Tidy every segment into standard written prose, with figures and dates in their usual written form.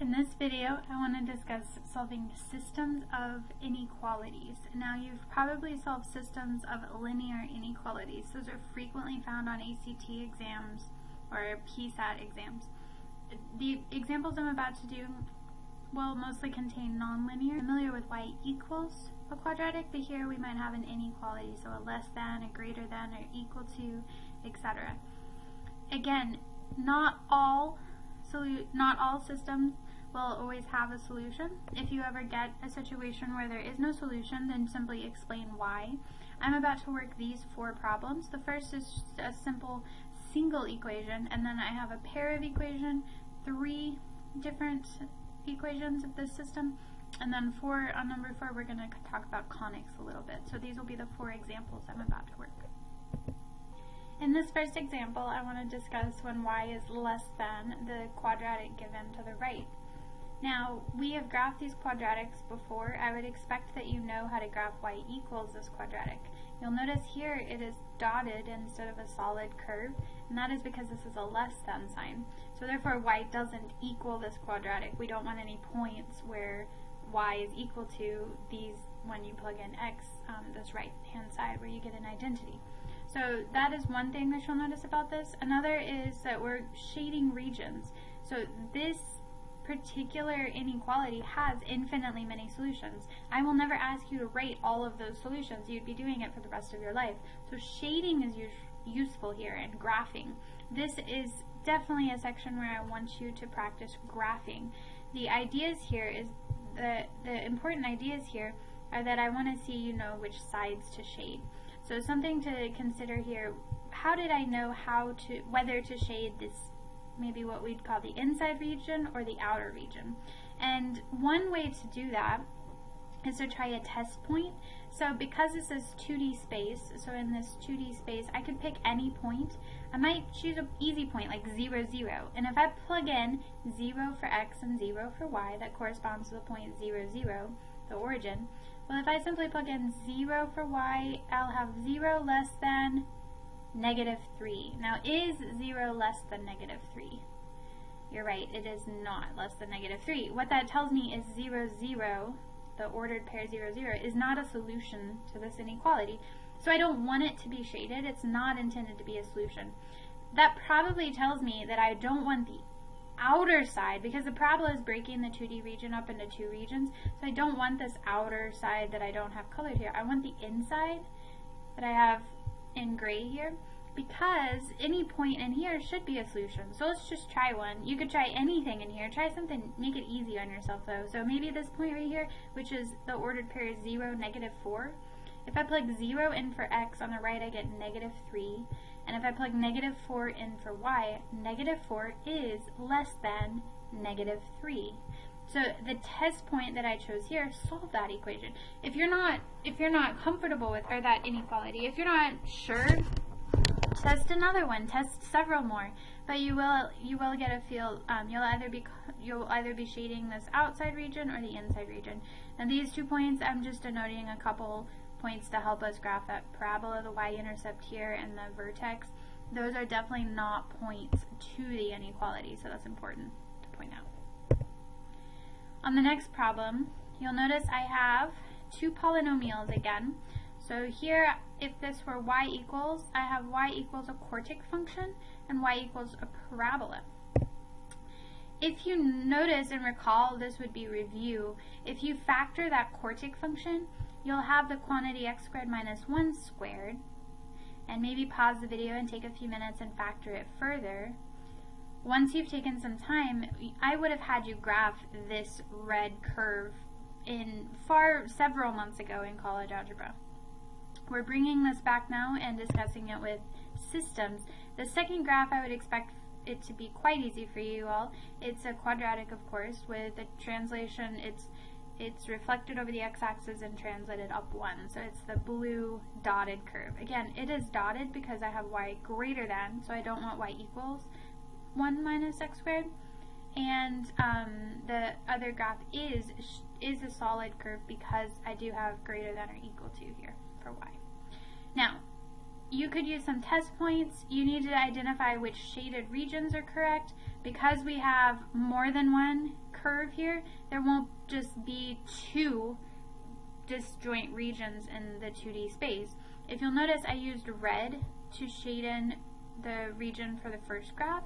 In this video, I want to discuss solving systems of inequalities. Now, you've probably solved systems of linear inequalities. Those are frequently found on ACT exams or PSAT exams. The examples I'm about to do will mostly contain nonlinear. Familiar with y equals a quadratic, but here we might have an inequality, so a less than, a greater than, or equal to, etc. Again, not all systems will always have a solution. If you ever get a situation where there is no solution, then simply explain why. I'm about to work these 4 problems. The first is a simple single equation, and then I have a pair of equation, 3 different equations of this system, and then on number 4 we're going to talk about conics a little bit. So these will be the 4 examples I'm about to work. In this first example, I want to discuss when y is less than the quadratic given to the right. Now, we have graphed these quadratics before. I would expect that you know how to graph y equals this quadratic. You'll notice here it is dotted instead of a solid curve, and that is because this is a less than sign. So therefore y doesn't equal this quadratic. We don't want any points where y is equal to these when you plug in x on this right hand side where you get an identity. So that is one thing that you'll notice about this. Another is that we're shading regions. So this particular inequality has infinitely many solutions. I will never ask you to rate all of those solutions. You'd be doing it for the rest of your life. So shading is useful here, and graphing. This is definitely a section where I want you to practice graphing. The ideas here is the important ideas here are that I want to see you know which sides to shade. So something to consider here, how did I know whether to shade this, maybe what we'd call the inside region or the outer region? And one way to do that is to try a test point. So because this is 2D space, so in this 2D space I could pick any point. I might choose an easy point like 0, 0, and if I plug in 0 for x and 0 for y, that corresponds to the point 0, 0, the origin. Well, if I simply plug in 0 for y, I'll have 0 less than -3. Now, is 0 less than -3? You're right, it is not less than -3. What that tells me is 0, 0, the ordered pair 0, 0, is not a solution to this inequality. So I don't want it to be shaded. It's not intended to be a solution. That probably tells me that I don't want the outer side, because the parabola is breaking the 2D region up into 2 regions, so I don't want this outer side that I don't have colored here. I want the inside that I have in gray here, because any point in here should be a solution. So let's just try one. You could try anything in here. Try something, make it easy on yourself though. So maybe this point right here, which is the ordered pair 0, -4. If I plug 0 in for x on the right, I get -3. And if I plug -4 in for y, -4 is less than -3. So the test point that I chose here, solve that equation. If you're not comfortable with that inequality, if you're not sure, test another one, test several more. But you will get a feel. You'll either be shading this outside region or the inside region. And these 2 points, I'm just denoting a couple points to help us graph that parabola, the y-intercept here and the vertex. Those are definitely not points to the inequality, so that's important to point out. On the next problem, you'll notice I have 2 polynomials again. So here, if this were y equals, I have y equals a quartic function and y equals a parabola. If you notice and recall, this would be review. If you factor that quartic function, you'll have the quantity x squared minus 1 squared, and maybe pause the video and take a few minutes and factor it further. Once you've taken some time, I would have had you graph this red curve several months ago in college algebra. We're bringing this back now and discussing it with systems. The second graph, I would expect it to be quite easy for you all. It's a quadratic, of course, with a translation. It's reflected over the x-axis and translated up 1. So it's the blue dotted curve. Again, it is dotted because I have y greater than, so I don't want y equals 1 minus x squared. And the other graph is a solid curve because I do have greater than or equal to here for y. Now, you could use some test points. You need to identify which shaded regions are correct. Because we have more than one curve here, there won't just be two disjoint regions in the 2D space. If you'll notice, I used red to shade in the region for the first graph,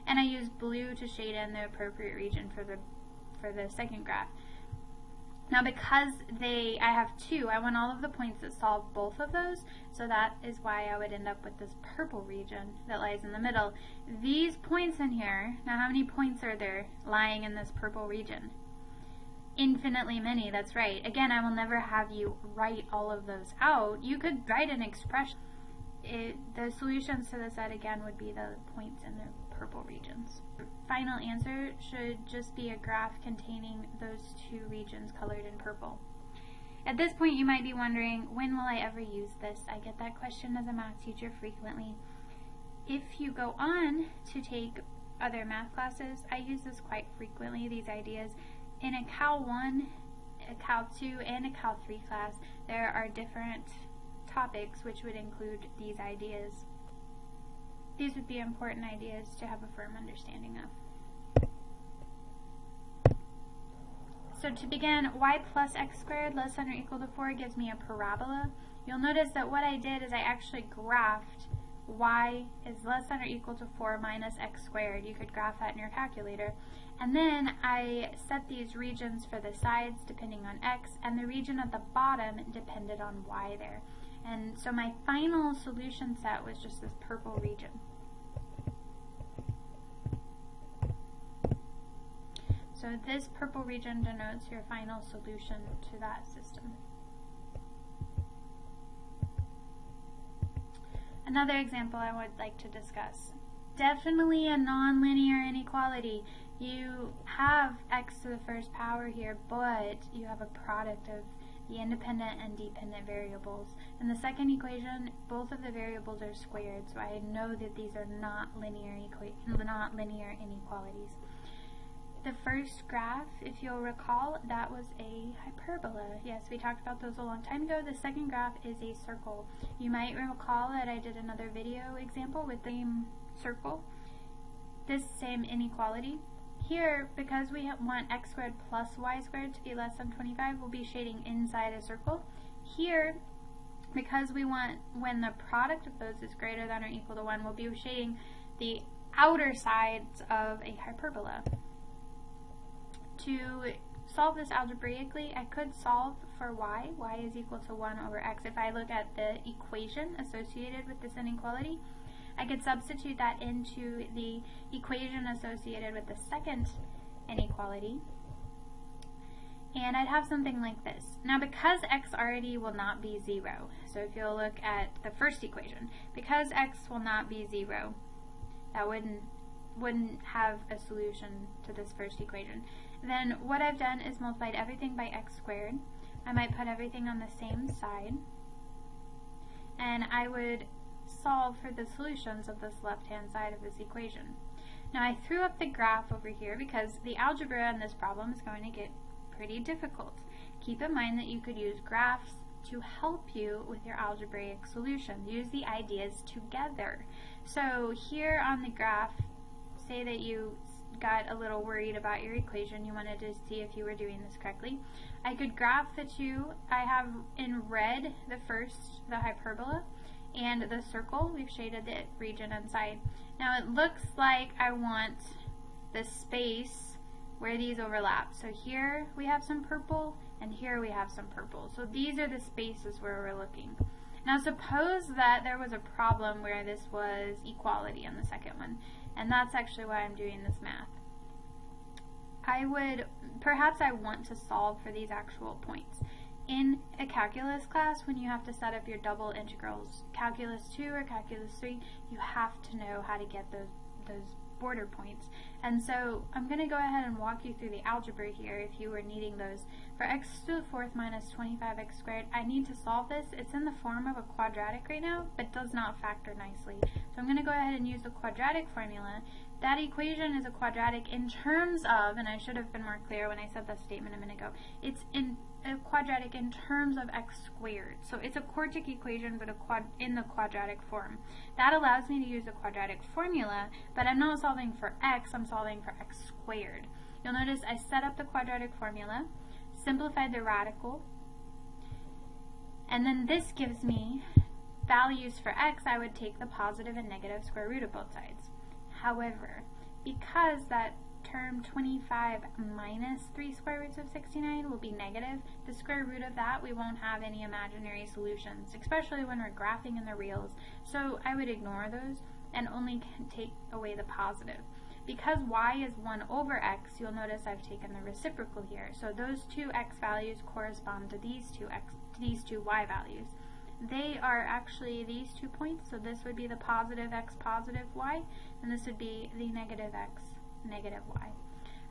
and I used blue to shade in the appropriate region for the second graph. Now because I have two, I want all of the points that solve both of those, so that is why I would end up with this purple region that lies in the middle. These points in here, now how many points are there lying in this purple region? Infinitely many, that's right. Again, I will never have you write all of those out. You could write an expression. The solutions to this set again would be the points in the purple regions. Final answer should just be a graph containing those two regions colored in purple. At this point you might be wondering, when will I ever use this? I get that question as a math teacher frequently. If you go on to take other math classes, I use this quite frequently, these ideas. In a Cal 1, a Cal 2, and a Cal 3 class, there are different topics which would include these ideas. These would be important ideas to have a firm understanding of. So to begin, y plus x squared less than or equal to 4 gives me a parabola. You'll notice that what I did is I actually graphed y is less than or equal to 4 minus x squared. You could graph that in your calculator. And then I set these regions for the sides depending on x, and the region at the bottom depended on y there. And so my final solution set was just this purple region. So this purple region denotes your final solution to that system. Another example I would like to discuss. Definitely a nonlinear inequality. You have x to the first power here, but you have a product of the independent and dependent variables. In the second equation, both of the variables are squared, so I know that these are not linear inequalities. The first graph, if you'll recall, that was a hyperbola. Yes, we talked about those a long time ago. The second graph is a circle. You might recall that I did another video example with the same circle, this same inequality. Here, because we want x squared plus y squared to be less than 25, we'll be shading inside a circle. Here, because we want when the product of those is greater than or equal to 1, we'll be shading the outer sides of a hyperbola. To solve this algebraically, I could solve for y. Y is equal to 1 over x. If I look at the equation associated with this inequality, I could substitute that into the equation associated with the second inequality, and I'd have something like this. Now because x already will not be 0, so if you'll look at the first equation, because x will not be 0, that wouldn't have a solution to this first equation. Then what I've done is multiplied everything by x squared. I might put everything on the same side, and I would solve for the solutions of this left-hand side of this equation. Now I threw up the graph over here because the algebra in this problem is going to get pretty difficult. Keep in mind that you could use graphs to help you with your algebraic solutions. Use the ideas together. So here on the graph, say that you got a little worried about your equation, you wanted to see if you were doing this correctly. I could graph the two. I have in red the hyperbola, and the circle, we've shaded the region inside. Now it looks like I want the space where these overlap. So here we have some purple, and here we have some purple. So these are the spaces where we're looking. Now suppose that there was a problem where this was equality on the second one, and that's actually why I'm doing this math. Perhaps I want to solve for these actual points. In a calculus class, when you have to set up your double integrals, calculus 2 or calculus 3, you have to know how to get those border points. And so I'm going to go ahead and walk you through the algebra here if you were needing those. For x to the 4th minus 25x squared, I need to solve this. It's in the form of a quadratic right now, but does not factor nicely. So I'm going to go ahead and use the quadratic formula. that equation is a quadratic in terms of, and I should have been more clear when I said that statement a minute ago, it's in a quadratic in terms of x squared. So it's a quartic equation, but in the quadratic form. That allows me to use a quadratic formula, but I'm not solving for x, I'm solving for x squared. You'll notice I set up the quadratic formula, simplified the radical, and then this gives me values for x. I would take the positive and negative square root of both sides. However, because that term 25 minus 3 square roots of 69 will be negative, the square root of that, we won't have any imaginary solutions, especially when we're graphing in the reals. So I would ignore those and only take away the positive. Because y is 1 over x, you'll notice I've taken the reciprocal here. So those two x values correspond to these two y values. They are actually these 2 points, so this would be the positive x positive y, and this would be the negative x negative y.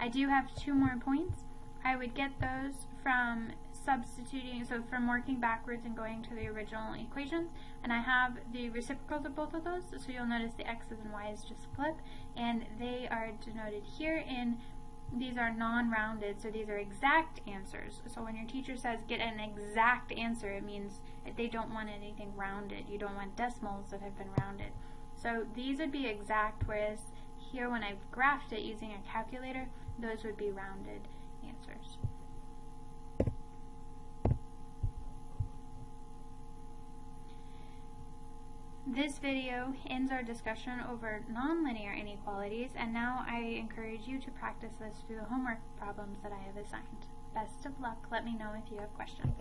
I do have 2 more points. I would get those from substituting, so from working backwards and going to the original equations, and I have the reciprocals of both of those, so you'll notice the x's and y's just flip, and they are denoted here in, these are non-rounded, so these are exact answers. So when your teacher says get an exact answer, it means they don't want anything rounded. You don't want decimals that have been rounded. So these would be exact, whereas here when I've graphed it using a calculator, those would be rounded answers. This video ends our discussion over nonlinear inequalities, and now I encourage you to practice this through the homework problems that I have assigned. Best of luck. Let me know if you have questions.